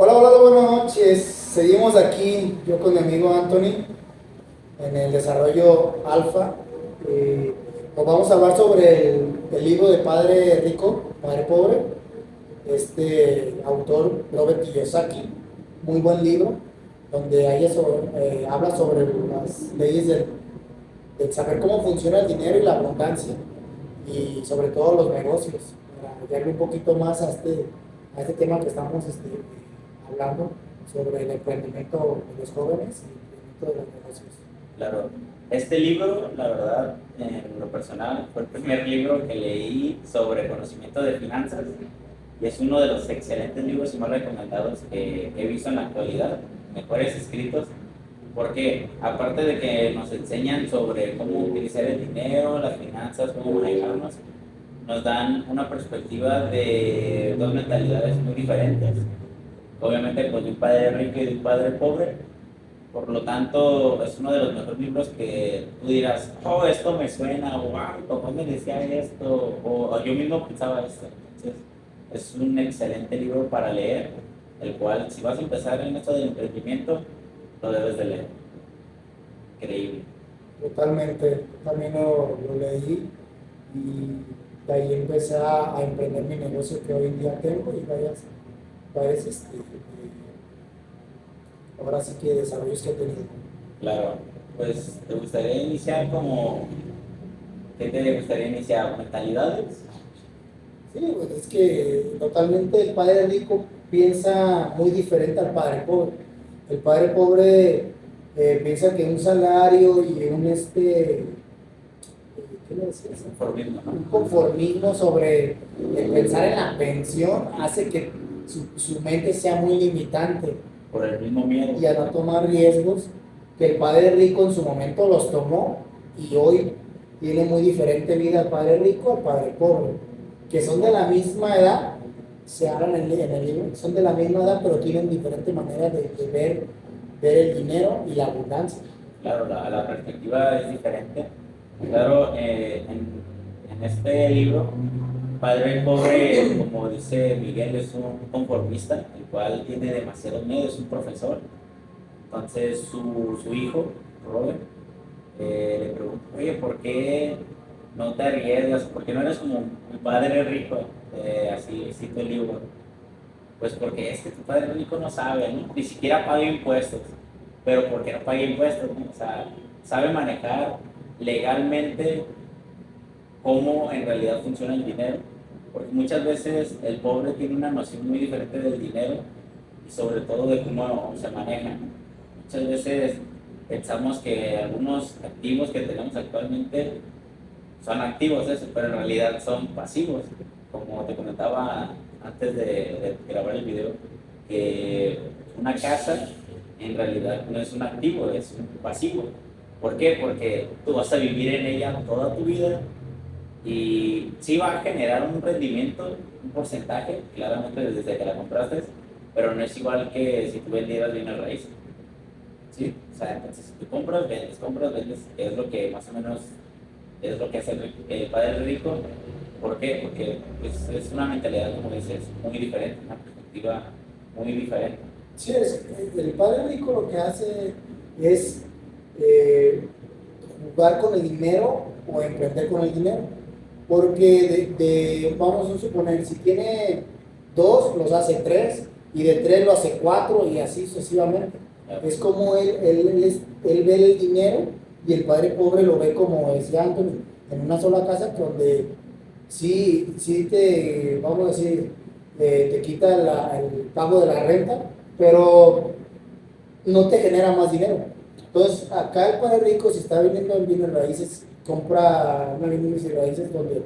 Hola, hola, buenas noches. Seguimos aquí, yo con mi amigo Anthony, en el desarrollo alfa. Nos vamos a hablar sobre el libro de Padre Rico, Padre Pobre. Este autor, Robert Kiyosaki, muy buen libro, donde habla sobre las leyes del saber cómo funciona el dinero y la abundancia, y sobre todo los negocios, para llegarle un poquito más a este tema que estamos hablando sobre el emprendimiento de los jóvenes y el emprendimiento de los negocios. Claro, este libro, la verdad, en lo personal, fue el primer libro que leí sobre conocimiento de finanzas y es uno de los excelentes libros y más recomendados que he visto en la actualidad, mejores escritos, porque aparte de que nos enseñan sobre cómo utilizar el dinero, las finanzas, cómo manejarnos, nos dan una perspectiva de dos mentalidades muy diferentes. Obviamente, pues de un padre rico y de un padre pobre. Por lo tanto, es uno de los mejores libros que tú dirás, oh, esto me suena, o ah, mi papá me decía esto, o yo mismo pensaba esto. Entonces, es un excelente libro para leer, el cual, si vas a empezar en esto del emprendimiento, lo debes de leer. Increíble. Totalmente, también lo leí, y de ahí empecé a emprender mi negocio que hoy en día tengo, y varias ahora sí que desarrollos que he tenido. Claro, pues, ¿te gustaría iniciar como, qué te gustaría iniciar? ¿Mentalidades? Sí, pues es que totalmente el padre rico piensa muy diferente al padre pobre. El padre pobre piensa que un salario y ¿qué le decías? Conformismo, Un ¿no? conformismo sobre el pensar en la pensión hace que su mente sea muy limitante, Por el mismo miedo. y a no tomar riesgos que el padre rico en su momento los tomó, y hoy tiene muy diferente vida el padre rico al padre pobre, que son de la misma edad. Se hablan en el libro, son de la misma edad, pero tienen diferente manera de ver el dinero y la abundancia. Claro, la perspectiva es diferente. Claro, en este libro, Padre Pobre, como dice Miguel, es un conformista, el cual tiene demasiados miedos, es un profesor. Entonces su hijo, Robert, le pregunta, oye, ¿por qué no te arriesgas? ¿Por qué no eres como un padre rico? Así cito el libro. Pues porque es que tu padre rico no sabe, ¿no? Ni siquiera paga impuestos. Pero ¿por qué no paga impuestos? ¿No? O sea, sabe manejar legalmente cómo en realidad funciona el dinero. Porque muchas veces el pobre tiene una noción muy diferente del dinero y sobre todo de cómo se maneja. Muchas veces pensamos que algunos activos que tenemos actualmente son activos, eso, pero en realidad son pasivos. Como te comentaba antes de grabar el video, que una casa en realidad no es un activo, es un pasivo. ¿Por qué? Porque tú vas a vivir en ella toda tu vida y sí va a generar un rendimiento, un porcentaje, claramente desde que la compraste, pero no es igual que si tú vendieras bienes raíces. ¿Sí? O sea, entonces si tú compras, vendes, que es lo que más o menos es lo que hace el padre rico. ¿Por qué? Porque pues, es una mentalidad, como dices, muy diferente, una perspectiva muy diferente. Sí, el padre rico lo que hace es eh, jugar con el dinero o emprender con el dinero. Porque vamos a suponer, si tiene dos, los hace tres, y de tres lo hace cuatro, y así sucesivamente. Es como él ve el dinero, y el padre pobre lo ve, como decía Anthony, en una sola casa, donde sí vamos a decir, te quita el pago de la renta, pero no te genera más dinero. Entonces, acá el padre rico, si está vendiendo en bienes raíces, compra una bienes raíces donde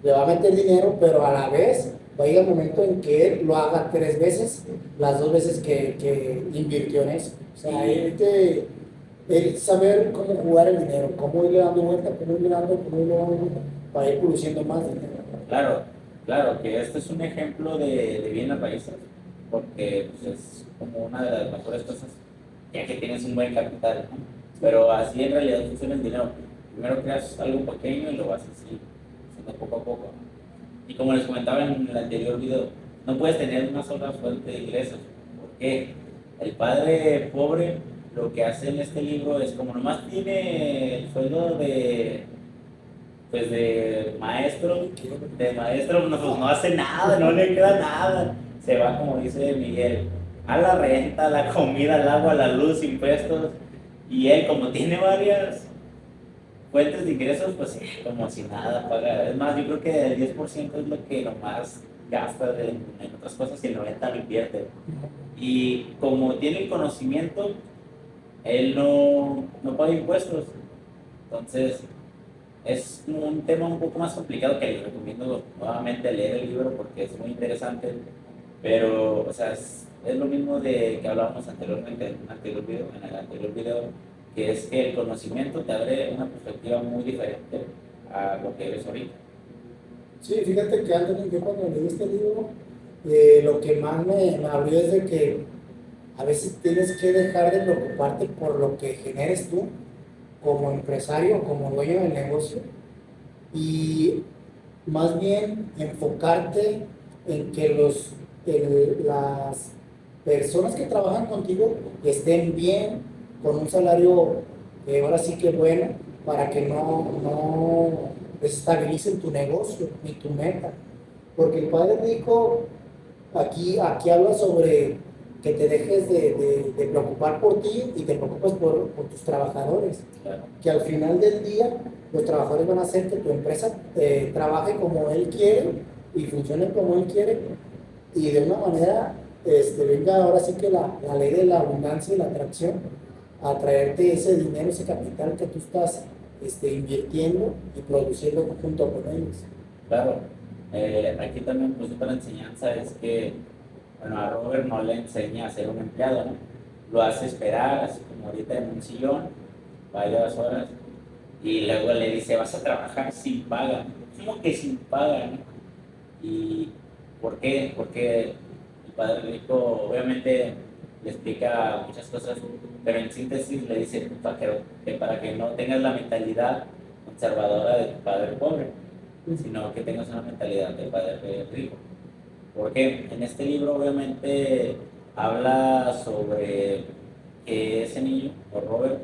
le va a meter dinero, pero a la vez va a llegar el momento en que él lo haga tres veces, las dos veces que invirtió en eso. O sea, él saber cómo jugar el dinero, cómo irle dando vuelta, cómo irle dando vuelta, para ir produciendo más dinero. Claro, claro, que este es un ejemplo de bienes raíces, porque pues, es como una de las mejores cosas, ya que tienes un buen capital, ¿no? Pero así en realidad funciona el dinero. Primero creas algo pequeño y lo vas así, haciendo poco a poco. Y como les comentaba en el anterior video, no puedes tener una sola fuente de ingresos, porque el padre pobre lo que hace en este libro es como nomás tiene el sueldo de, pues de maestro no, pues no hace nada, no le queda nada. Se va, como dice Miguel, a la renta, a la comida, al agua, a la luz, impuestos. Y él, como tiene varias fuentes de ingresos, pues sí, como si nada paga. Es más, yo creo que el 10% es lo que nomás gasta en otras cosas y el 90% lo invierte. Y como tiene el conocimiento, él no paga impuestos. Entonces, es un tema un poco más complicado que les recomiendo nuevamente leer el libro porque es muy interesante. Pero, o sea, es lo mismo de que hablábamos anteriormente en el anterior video, que es que el conocimiento te abre una perspectiva muy diferente a lo que eres ahorita. Sí, fíjate que Anthony, yo cuando leí este libro, lo que más me abrió es de que a veces tienes que dejar de preocuparte por lo que generes tú como empresario, como dueño del negocio, y más bien enfocarte en que las personas que trabajan contigo estén bien, con un salario ahora sí que bueno, para que no desestabilicen tu negocio ni tu meta. Porque el padre rico aquí habla sobre que te dejes de preocupar por ti y te preocupes por tus trabajadores. Claro. Que al final del día los trabajadores van a hacer que tu empresa trabaje como él quiere y funcione como él quiere y de una manera venga ahora sí que la ley de la abundancia y la atracción a traerte ese dinero, ese capital que tú estás invirtiendo y produciendo junto con ellos. Claro, aquí también pues otra enseñanza es que, bueno, a Robert no le enseña a ser un empleado, ¿no? Lo hace esperar, así como ahorita en un sillón, varias horas, y luego le dice, vas a trabajar sin paga. ¿Cómo que sin paga, no? ¿Y por qué? Porque el padre rico obviamente le explica muchas cosas, pero en síntesis le dice que para que no tengas la mentalidad conservadora de tu padre pobre, sino que tengas una mentalidad de padre rico. Porque en este libro obviamente habla sobre que ese niño, o Robert,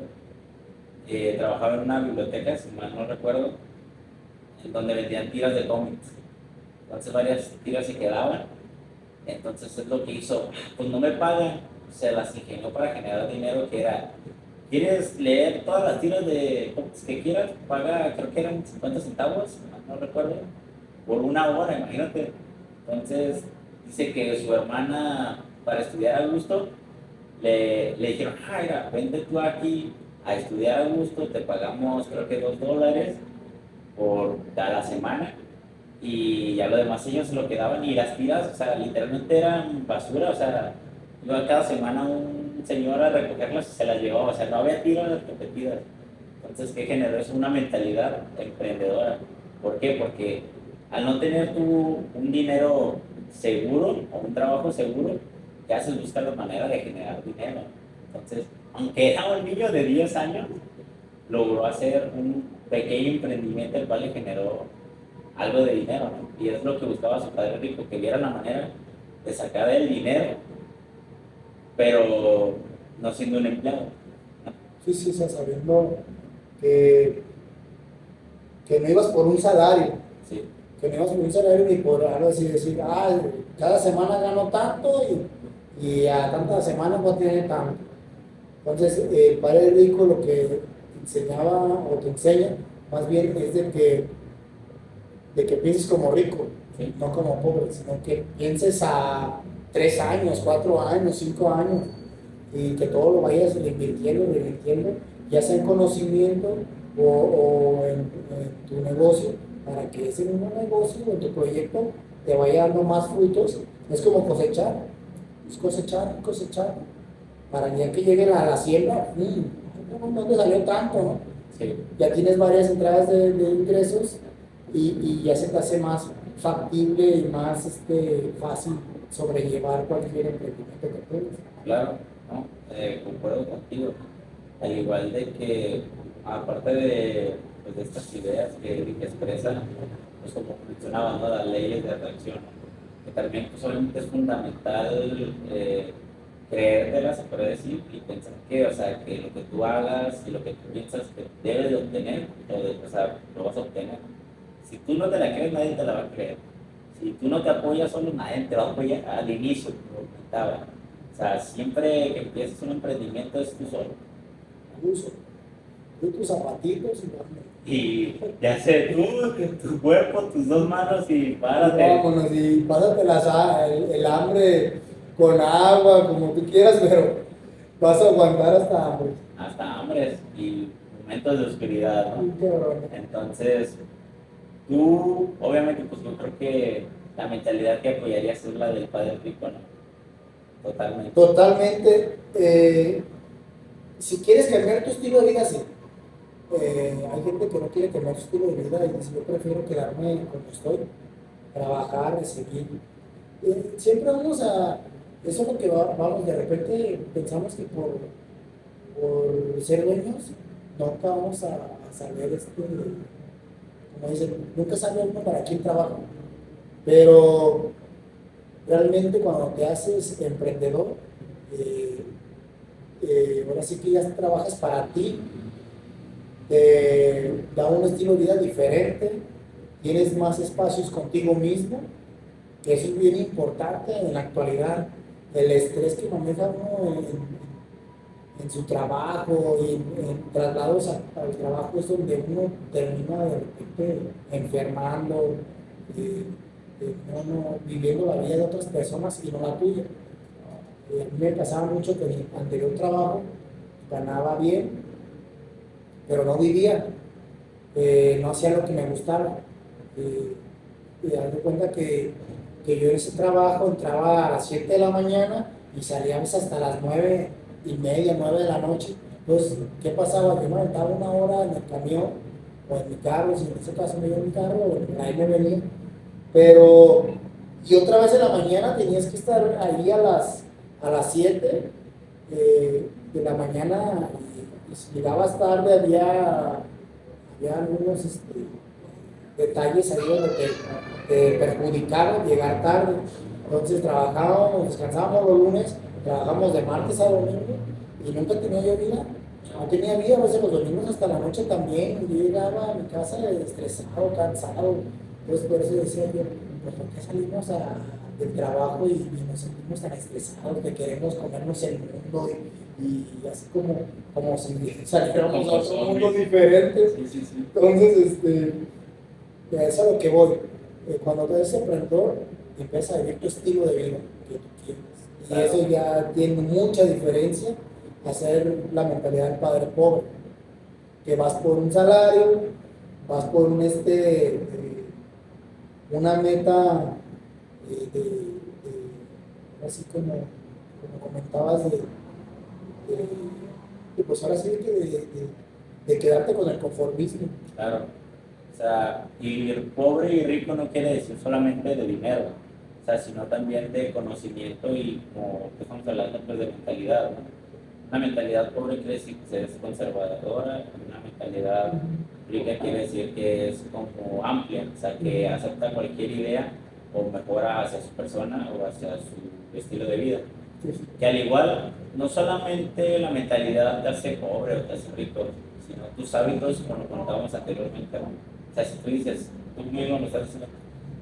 trabajaba en una biblioteca, si mal no recuerdo, en donde vendían tiras de cómics. Entonces varias tiras se quedaban. Entonces es lo que hizo, pues no me pagan, se las ingenió para generar dinero, que era, ¿quieres leer todas las tiras de cómics que quieras? Paga, creo que eran 50 centavos, no recuerdo, por una hora, imagínate. Entonces dice que su hermana, para estudiar a gusto, le dijeron, ah, mira, vente tú aquí a estudiar a gusto, te pagamos creo que $2 por cada semana y ya lo demás ellos se lo quedaban y las tiras, o sea, literalmente eran basura, o sea, iba cada semana un señor a recogerlas y se las llevaba, o sea, no había tiras repetidas. Entonces, ¿qué generó? Es una mentalidad emprendedora. ¿Por qué? Porque al no tener tú un dinero seguro o un trabajo seguro, te haces buscar la manera de generar dinero. Entonces, aunque era un niño de 10 años, logró hacer un pequeño emprendimiento el cual le generó algo de dinero, ¿no? Y es lo que buscaba su padre rico, que viera la manera de sacar el dinero, pero no siendo un empleado, ¿no? Sí, sí, o sea, sabiendo que, que no ibas por un salario, Sí, que no ibas por un salario ni por algo así, decir, cada semana gano tanto y a tantas semanas voy a tener tanto. Entonces, el padre rico lo que enseñaba o te enseña más bien es de que pienses como rico, sí, no como pobre, sino que pienses a 3 años, 4 años, 5 años y que todo lo vayas reinvirtiendo, ya sea en conocimiento o en tu negocio, para que ese mismo negocio o en tu proyecto te vaya dando más frutos. Es como cosechar, es cosechar, cosechar, para ya que llegue la siembra, ¿dónde salió tanto, no? sí. Ya tienes varias entradas de ingresos y ya se te hace más factible y más fácil sobrellevar cualquier emprendimiento que tengas. Claro, ¿no? Concuerdo contigo. Al igual de que, aparte pues, de estas ideas que expresa, pues como mencionaba, ¿no? Las leyes de atracción, que también pues, obviamente es fundamental creértela, se puede decir, y pensar que, o sea, que lo que tú hagas y lo que tú piensas que debes de obtener, o sea, lo vas a obtener. Si tú no te la crees, nadie te la va a creer. Si tú no te apoyas solo, nadie te va a apoyar al inicio, como comentaba. O sea, siempre que empieces un emprendimiento es tú solo. Uso. Tú tus zapatitos y vámonos. Y ya sé, tú, tu cuerpo, tus dos manos y párate. Vámonos y pásate el hambre con agua, como tú quieras, pero vas a aguantar hasta hambre. Hasta hambres y momentos de oscuridad, ¿no? Qué cabrón. Entonces, tú, obviamente, pues yo creo que la mentalidad que apoyarías es la del padre rico, ¿no? Totalmente. Totalmente. Si quieres cambiar tu estilo de vida, sí. Hay gente que no quiere cambiar su estilo de vida y dice, yo prefiero quedarme como estoy, trabajar, seguir. Siempre vamos a, eso es lo que vamos, de repente pensamos que por ser dueños nunca vamos a saber, como dicen, nunca sabe uno para quién trabaja, pero realmente cuando te haces emprendedor, eh, ahora sí que ya trabajas para ti, te da un estilo de vida diferente, tienes más espacios contigo mismo, que eso es bien importante en la actualidad. El estrés que maneja uno en su trabajo y en traslados al trabajo es donde uno termina de repente enfermando, viviendo la vida de otras personas y no la tuya. A mí me pasaba mucho que en mi anterior trabajo ganaba bien, pero no vivía, no hacía lo que me gustaba. Y haz de cuenta que yo en ese trabajo entraba a las 7 de la mañana y salíamos hasta las 9:30, 9 de la noche. Entonces, ¿qué pasaba? Yo me aventaba una hora en el camión o en mi carro, si en ese caso me iba en mi carro, ahí me venía. Pero, y otra vez en la mañana tenías que estar ahí a las 7 de la mañana y si llegabas tarde había algunos detalles ahí donde te perjudicaron llegar tarde. Entonces trabajábamos, descansábamos los lunes, trabajamos de martes a domingo y nunca tenía yo vida. No tenía vida, a veces los domingos hasta la noche también. Yo llegaba a mi casa estresado, cansado. Entonces por eso decía yo, pues ¿por qué salimos del trabajo y nos sentimos tan estresados que queremos comernos el mundo y así como si saliéramos a otro mundo diferente? Sí, sí, sí. Entonces, eso es a lo que voy. Cuando tú eres emprendedor, empiezas a vivir tu estilo de vida que tú quieres. Y Claro. eso ya tiene mucha diferencia a ser la mentalidad del padre pobre, que vas por un salario, vas por una meta así como comentabas, pues ahora sí que de quedarte con el conformismo. Claro. O sea, y pobre y rico no quiere decir solamente de dinero, o sea, sino también de conocimiento y como que estamos hablando pues de mentalidad, ¿no? Una mentalidad pobre quiere decir que es conservadora, una mentalidad rica quiere decir que es como amplia, o sea, que acepta cualquier idea o mejora hacia su persona o hacia su estilo de vida. Que al igual, no solamente la mentalidad te hace pobre o te hace rico, sino tus hábitos, como lo contábamos anteriormente, ¿no? O sea, si tú dices, tú mismo lo estás diciendo,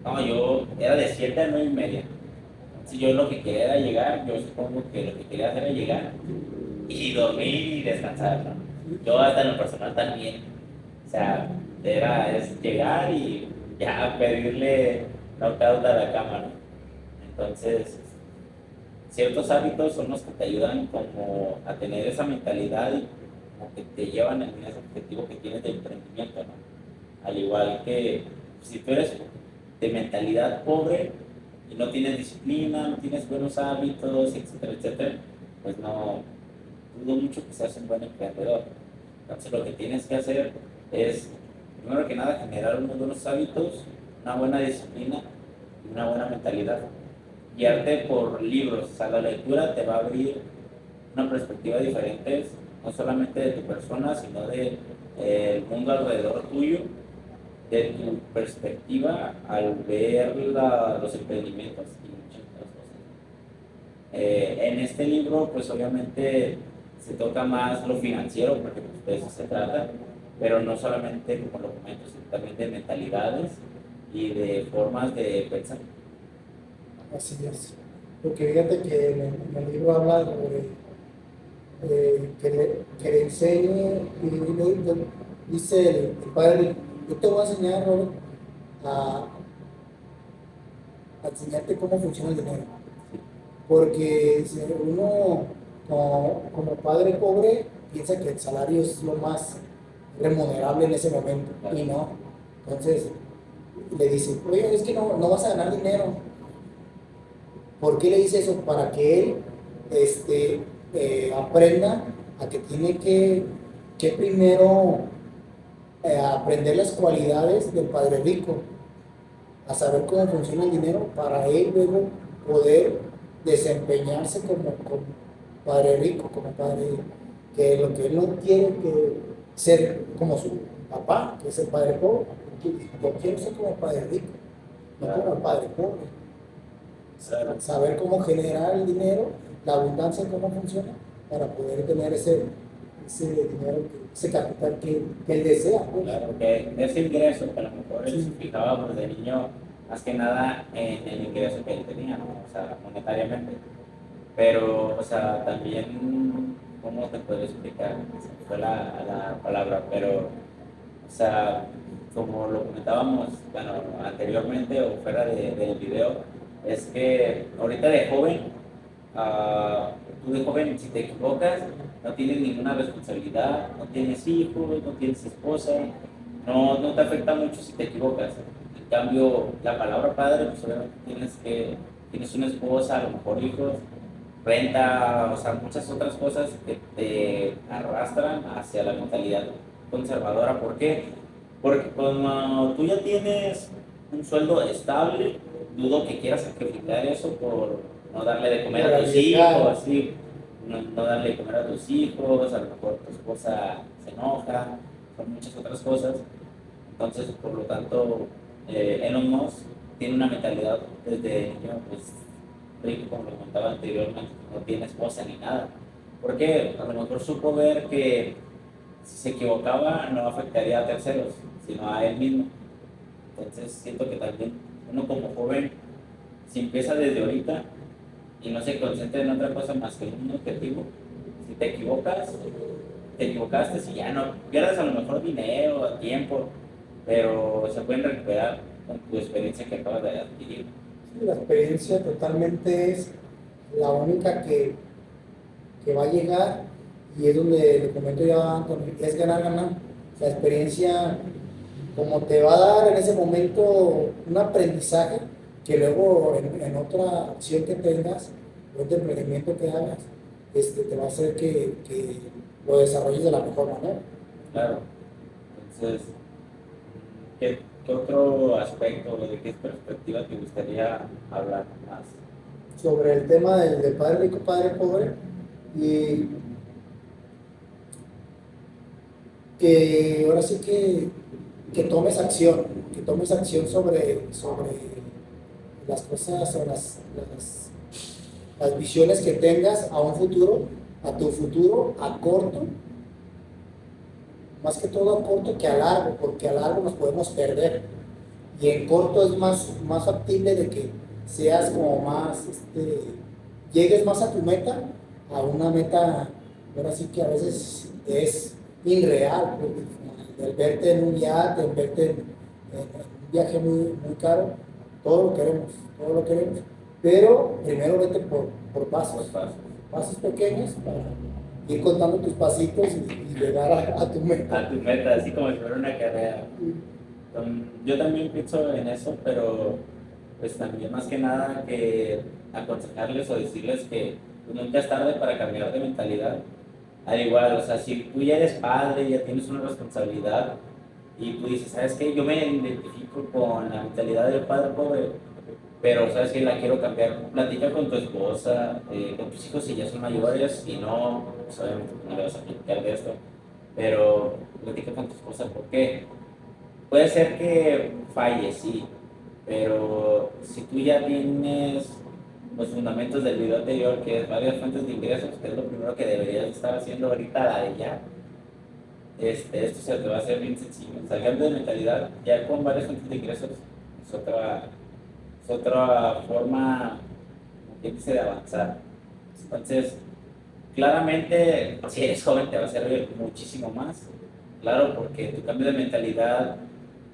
no, yo era de 7 a 9:30. Si yo lo que quería era llegar, yo supongo que lo que quería hacer era llegar y dormir y descansar, ¿no? Yo hasta en lo personal también. O sea, es llegar y ya pedirle knockout a la cama, ¿no? Entonces, ciertos hábitos son los que te ayudan como a tener esa mentalidad y como que te llevan en ese objetivo que tienes de emprendimiento, ¿no? Al igual que si tú eres de mentalidad pobre y no tienes disciplina, no tienes buenos hábitos, etcétera, etcétera, pues no dudo mucho que seas un buen emprendedor. Entonces lo que tienes que hacer es, primero que nada, generar unos buenos hábitos, una buena disciplina y una buena mentalidad. Guiarte por libros, o sea, la lectura te va a abrir una perspectiva diferente, no solamente de tu persona, sino de el mundo alrededor tuyo, de tu perspectiva al ver los emprendimientos y muchas otras cosas. En este libro, pues obviamente se toca más lo financiero, porque pues, de eso se trata, pero no solamente, como lo comento, sino también de mentalidades y de formas de pensar. Así es. Porque fíjate que en el libro habla sobre que le enseñe, y dice el padre, yo te voy a enseñar, Robert, a, a enseñarte cómo funciona el dinero. Porque si uno como padre pobre piensa que el salario es lo más remunerable en ese momento y no. Entonces le dice, oye, es que no vas a ganar dinero. ¿Por qué le dice eso? Para que él aprenda a que tiene que primero aprender las cualidades del padre rico, a saber cómo funciona el dinero para él luego poder desempeñarse como padre rico, como padre, que lo que él no quiere que ser como su papá, que es el padre pobre, yo quiero ser como el padre rico, no como el padre pobre. Saber cómo generar el dinero, la abundancia, cómo funciona, para poder tener ese dinero, ese capital que él desea. Pues. Claro, que ese ingreso que a lo mejor él Sí. se fijaba pues, de niño, más que nada en el ingreso que él tenía, ¿no? O sea, monetariamente. Pero, o sea, también, ¿cómo te puedo explicar? Se me fue la palabra, pero, o sea, como lo comentábamos, bueno, anteriormente o fuera del video, es que ahorita de joven, ah, tú de joven, si te equivocas, no tienes ninguna responsabilidad, no tienes hijos, no tienes esposa, no te afecta mucho si te equivocas. En cambio, la palabra padre, pues obviamente tienes una esposa, a lo mejor hijos, renta, o sea, muchas otras cosas que te arrastran hacia la mentalidad conservadora. ¿Por qué? Porque cuando tú ya tienes un sueldo estable, dudo que quieras sacrificar eso por no darle de comer a tus hijos, así, no darle de comer a tus hijos, a lo mejor tu esposa se enoja, son muchas otras cosas. Entonces, por lo tanto, Elon Musk tiene una mentalidad desde niño, pues, rico, como lo comentaba anteriormente, no tiene esposa ni nada. Porque a lo mejor supo ver que si se equivocaba no afectaría a terceros, sino a él mismo. Entonces siento que también uno como joven, si empieza desde ahorita y no se concentra en otra cosa más que un objetivo, si te equivocaste, si ya no, pierdes a lo mejor dinero, tiempo, pero se pueden recuperar con tu experiencia que acabas de adquirir. Sí, la experiencia totalmente es la única que va a llegar y es donde le comento ya, Antonio, es ganar, ganar. La experiencia como te va a dar en ese momento un aprendizaje que luego en otra acción que tengas, o otro emprendimiento que hagas, te va a hacer que lo desarrolles de la mejor manera. Claro. Entonces, ¿qué otro aspecto, de qué perspectiva te gustaría hablar más? Sobre el tema del padre rico, padre pobre, y que ahora sí que tomes acción sobre las cosas, sobre las visiones que tengas a un futuro, a tu futuro, a corto, más que todo a corto que a largo, porque a largo nos podemos perder. Y en corto es más factible de que seas como más, llegues más a tu meta, a una meta, ahora sí que a veces es irreal, el verte en un yate, el verte en un viaje muy caro, todo lo queremos, pero primero vete por pasos, pasos pequeños para ir contando tus pasitos y llegar a tu meta. A tu meta, así como si fuera una carrera. Yo también pienso en eso, pero pues también más que nada que aconsejarles o decirles que pues, nunca es tarde para cambiar de mentalidad. Al igual, o sea, si tú ya eres padre, ya tienes una responsabilidad y tú dices, ¿sabes qué? Yo me identifico con la mentalidad del padre pobre, pero ¿sabes qué? La quiero cambiar. Platica con tu esposa, con tus hijos si ya son mayores y no, pues, obviamente no le vas a platicar de esto, pero platica con tu esposa, ¿por qué? Puede ser que falle, sí, pero si tú ya tienes los fundamentos del video anterior, que es varias fuentes de ingresos, que es lo primero que deberías estar haciendo ahorita, la de ya. Esto se te va a hacer bien sencillo. Salgando de mentalidad, ya con varias fuentes de ingresos, es otra forma, como quien dice, de avanzar. Entonces, claramente, si eres joven, te va a servir muchísimo más. Claro, porque tu cambio de mentalidad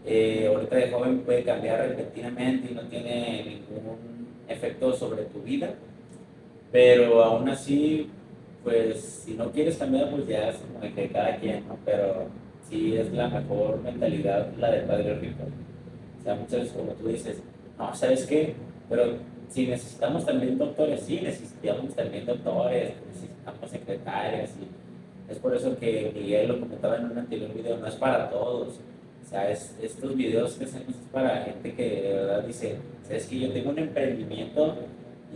ahorita de joven puede cambiar repentinamente y no tiene ningún efecto sobre tu vida, pero aún así, pues si no quieres cambiar, pues ya es como de que cada quien, ¿no? Pero sí es la mejor mentalidad la del padre rico. O sea, muchas veces como tú dices, no, ¿sabes qué? Pero si necesitamos también doctores, sí, necesitamos también doctores, necesitamos secretarias, y es por eso que Miguel lo comentaba en un anterior video, no es para todos. O sea, estos videos que hacemos es para gente que de verdad dice, ¿sabes qué? Yo tengo un emprendimiento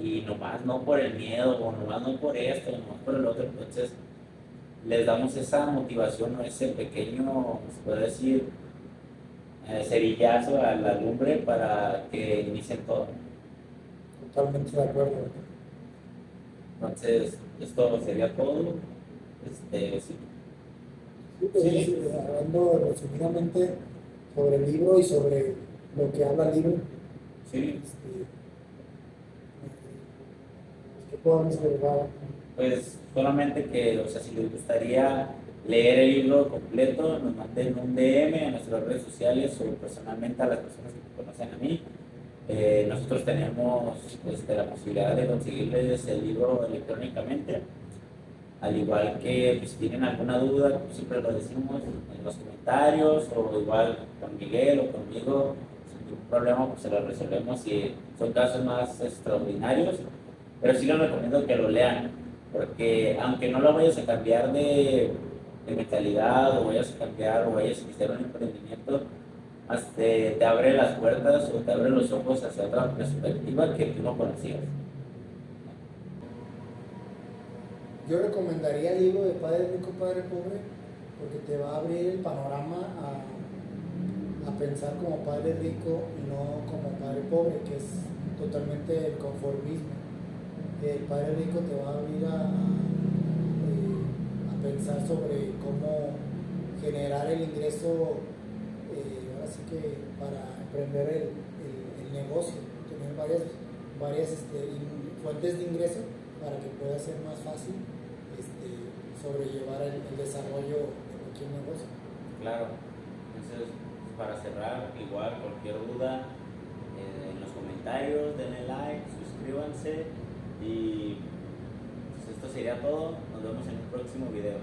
y nomás no por el miedo, o nomás no por esto, nomás por el otro. Entonces, les damos esa motivación o ese pequeño, se puede decir, cerillazo a la lumbre para que inicien todo. Totalmente de acuerdo. Entonces, esto sería todo. Sí. Sí, pues, Sí. hablando resumidamente sobre el libro y sobre lo que habla el libro, Sí, ¿qué podemos agregar? pues solamente que, o sea, si les gustaría leer el libro completo, nos manden un DM a nuestras redes sociales o personalmente a las personas que me conocen a mí. Nosotros tenemos la posibilidad de conseguirles el libro electrónicamente, al igual que pues, si tienen alguna duda, como siempre lo decimos en los comentarios, o igual con Miguel o conmigo, sin ningún problema, pues se lo resolvemos si son casos más extraordinarios, pero sí les recomiendo que lo lean, porque aunque no lo vayas a cambiar de mentalidad, o vayas a cambiar, o vayas a iniciar un emprendimiento, hasta te abre las puertas o te abre los ojos hacia otra perspectiva que tú no conocías. Yo recomendaría el libro de Padre Rico, Padre Pobre, porque te va a abrir el panorama a pensar como padre rico y no como padre pobre, que es totalmente el conformismo. El padre rico te va a abrir a pensar sobre cómo generar el ingreso, ahora sí que para emprender el negocio, tener varias fuentes de ingreso para que pueda ser más fácil sobrellevar el desarrollo de cualquier negocio. Claro, entonces para cerrar, igual cualquier duda en los comentarios, denle like, suscríbanse y pues esto sería todo. Nos vemos en un próximo video.